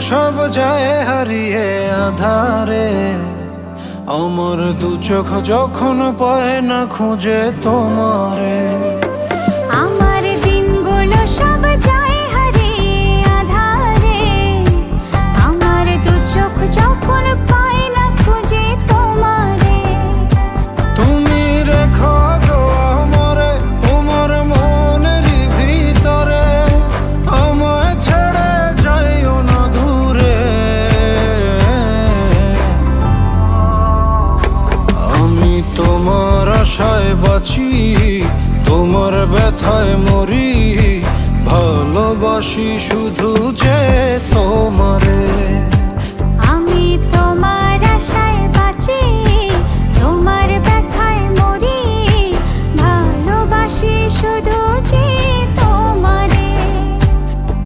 সব যায় হারিয়ে আধারে। আমার দু চোখ যখন পায় না খুঁজে তোমারে। আমার দিনগুলো সব যায় হারিয়ে আঁধারে। আমার দু চোখ যখন পায় না খুঁজে তোমারে। তুমি রেখো গো আমারে তোমার মনেরই ভিতরে, আমায় ছেড়ে যাইও না দূরে। আমি তোমার আশায় বাঁচি, তোমার ব্যথায় মরি, ভালোবাসি শুধু যে তোমার।